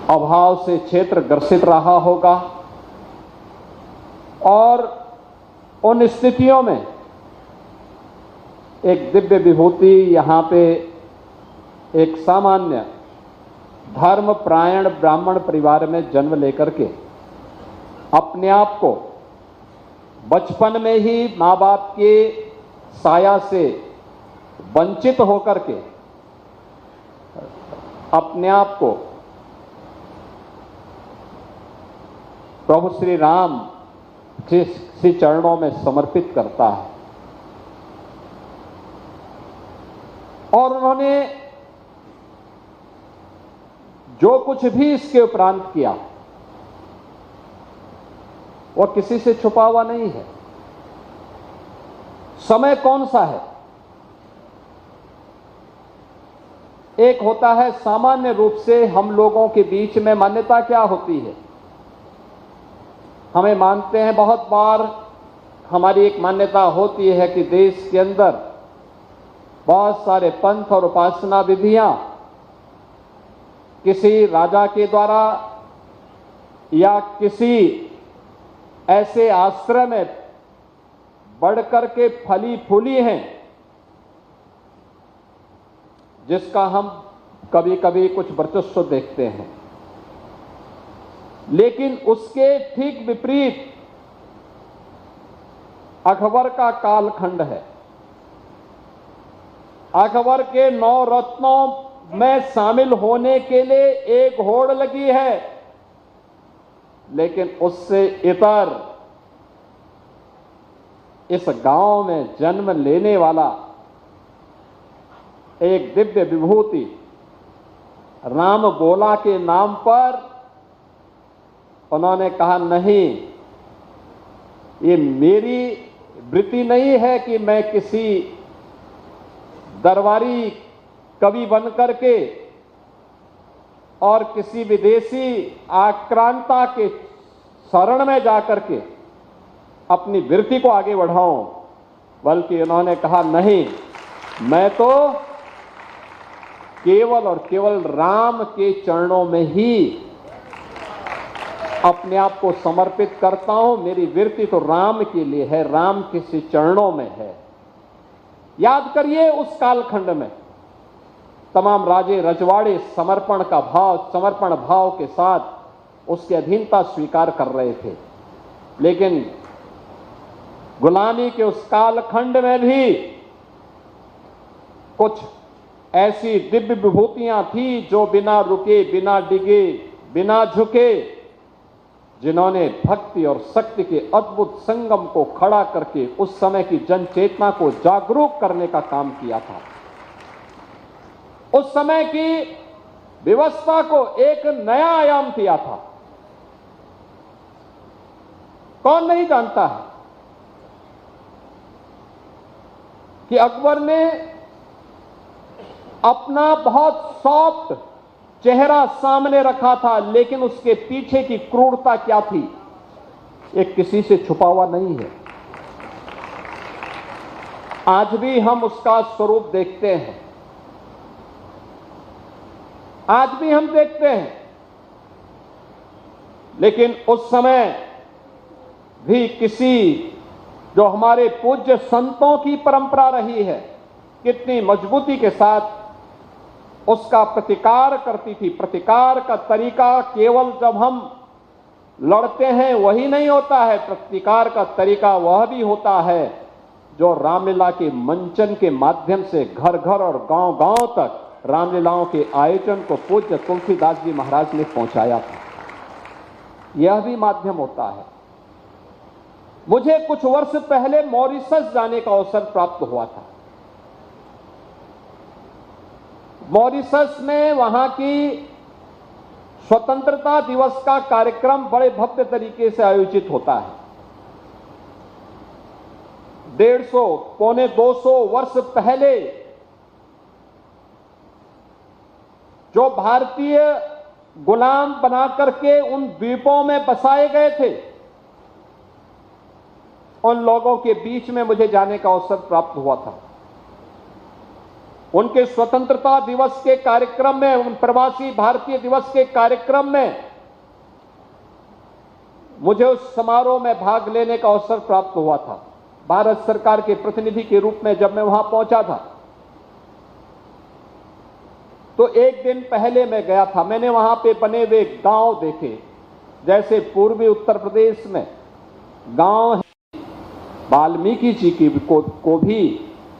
अभाव से क्षेत्र ग्रसित रहा होगा और उन स्थितियों में एक दिव्य विभूति यहां पे एक सामान्य धर्मपरायण ब्राह्मण परिवार में जन्म लेकर के अपने आप को बचपन में ही मां बाप के साया से वंचित होकर के अपने आप को प्रभु श्री राम के श्री चरणों में समर्पित करता है। और उन्होंने जो कुछ भी इसके उपरांत किया वह किसी से छुपा हुआ नहीं है। समय कौन सा है? एक होता है सामान्य रूप से हम लोगों के बीच में मान्यता क्या होती है, हमें मानते हैं बहुत बार हमारी एक मान्यता होती है कि देश के अंदर बहुत सारे पंथ और उपासना विधियां किसी राजा के द्वारा या किसी ऐसे आश्रय में बढ़कर के फली फूली हैं जिसका हम कभी कभी कुछ वर्चस्व देखते हैं। लेकिन उसके ठीक विपरीत अकबर का कालखंड है। अकबर के 9 रत्नों में शामिल होने के लिए एक होड़ लगी है, लेकिन उससे इतर इस गांव में जन्म लेने वाला एक दिव्य विभूति राम गोला के नाम पर उन्होंने कहा, नहीं, ये मेरी वृत्ति नहीं है कि मैं किसी दरबारी कवि बनकर के और किसी विदेशी आक्रांता के शरण में जाकर के अपनी वृत्ति को आगे बढ़ाऊं, बल्कि उन्होंने कहा, नहीं, मैं तो केवल और केवल राम के चरणों में ही अपने आप को समर्पित करता हूं। मेरी वृत्ति तो राम के लिए है, राम के चरणों में है। याद करिए, उस कालखंड में तमाम राजे रजवाड़े समर्पण भाव के साथ उसकी अधीनता स्वीकार कर रहे थे। लेकिन गुलामी के उस कालखंड में भी कुछ ऐसी दिव्य विभूतियां थी जो बिना रुके, बिना डिगे, बिना झुके, जिन्होंने भक्ति और शक्ति के अद्भुत संगम को खड़ा करके उस समय की जन चेतना को जागरूक करने का काम किया था। उस समय की व्यवस्था को एक नया आयाम दिया था। कौन नहीं जानता है कि अकबर ने अपना बहुत सॉफ्ट चेहरा सामने रखा था, लेकिन उसके पीछे की क्रूरता क्या थी, एक किसी से छुपा हुआ नहीं है। आज भी हम उसका स्वरूप देखते हैं, आज भी हम देखते हैं। लेकिन उस समय भी किसी जो हमारे पूज्य संतों की परंपरा रही है, कितनी मजबूती के साथ उसका प्रतिकार करती थी। प्रतिकार का तरीका केवल जब हम लड़ते हैं वही नहीं होता है, प्रतिकार का तरीका वह भी होता है जो रामलीला के मंचन के माध्यम से घर घर और गांव गांव तक रामलीलाओं के आयोजन को पूज्य तुलसीदास जी महाराज ने पहुंचाया था। यह भी माध्यम होता है। मुझे कुछ वर्ष पहले मॉरिशस जाने का अवसर प्राप्त हुआ था। मॉरिशस में वहां की स्वतंत्रता दिवस का कार्यक्रम बड़े भव्य तरीके से आयोजित होता है। 150 पौने 200 वर्ष पहले जो भारतीय गुलाम बना करके उन द्वीपों में बसाए गए थे, उन लोगों के बीच में मुझे जाने का अवसर प्राप्त हुआ था। उनके स्वतंत्रता दिवस के कार्यक्रम में, उन प्रवासी भारतीय दिवस के कार्यक्रम में मुझे उस समारोह में भाग लेने का अवसर प्राप्त हुआ था। भारत सरकार के प्रतिनिधि के रूप में जब मैं वहां पहुंचा था तो एक दिन पहले मैं गया था। मैंने वहां पे बने हुए गांव देखे, जैसे पूर्वी उत्तर प्रदेश में गांव है वाल्मीकि जी को भी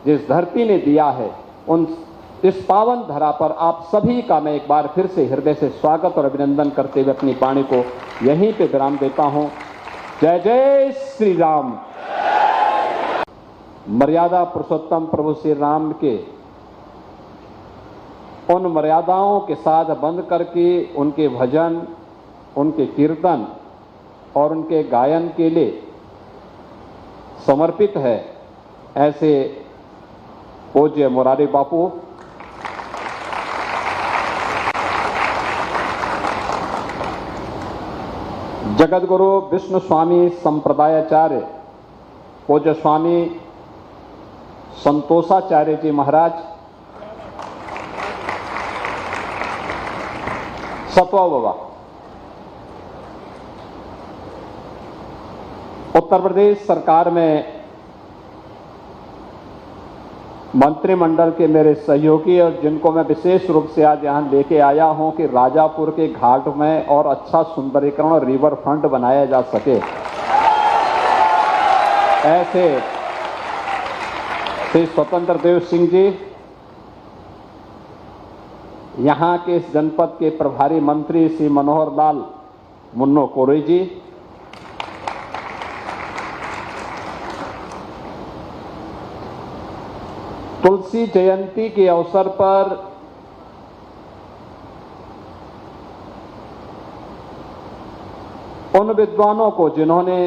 जिस धरती ने दिया है, उन इस पावन धरा पर आप सभी का मैं एक बार फिर से हृदय से स्वागत और अभिनंदन करते हुए अपनी वाणी को यहीं पे विराम देता हूं। जय जय श्री राम। मर्यादा पुरुषोत्तम प्रभु श्री राम के उन मर्यादाओं के साथ बंद करके उनके भजन, उनके कीर्तन और उनके गायन के लिए समर्पित है ऐसे पूज्य मुरारी बापू, जगतगुरु विष्णु स्वामी संप्रदायाचार्य पूज्य स्वामी संतोषाचार्य जी महाराज, सतवा बाबा, उत्तर प्रदेश सरकार में मंत्रिमंडल के मेरे सहयोगी और जिनको मैं विशेष रूप से आज यहां लेके आया हूं कि राजापुर के घाट में और अच्छा सुंदरीकरण और रिवर फ्रंट बनाया जा सके, ऐसे श्री स्वतंत्र देव सिंह जी, यहां के इस जनपद के प्रभारी मंत्री श्री मनोहर लाल मुन्नो कोरे जी, तुलसी जयंती के अवसर पर उन विद्वानों को जिन्होंने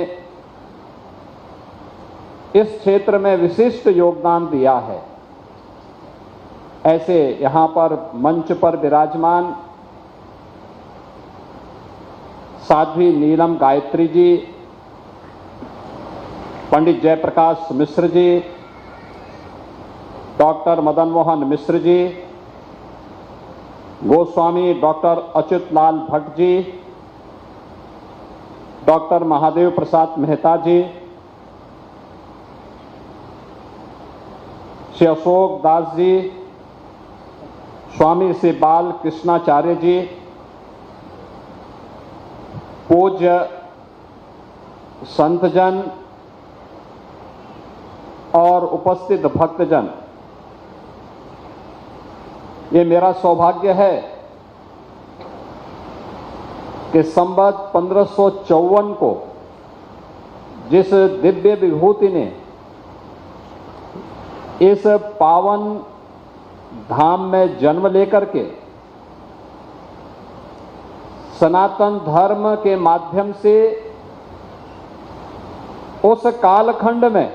इस क्षेत्र में विशिष्ट योगदान दिया है, ऐसे यहां पर मंच पर विराजमान साध्वी नीलम गायत्री जी, पंडित जयप्रकाश मिश्र जी, डॉक्टर मदन मोहन मिश्र जी, गोस्वामी डॉक्टर अच्युत लाल भट्ट जी, डॉक्टर महादेव प्रसाद मेहता जी, श्री अशोक दास जी, स्वामी श्री बाल कृष्णाचार्य जी, पूज्य संतजन और उपस्थित भक्तजन, ये मेरा सौभाग्य है कि संवत 1554 को जिस दिव्य विभूति ने इस पावन धाम में जन्म लेकर के सनातन धर्म के माध्यम से उस कालखंड में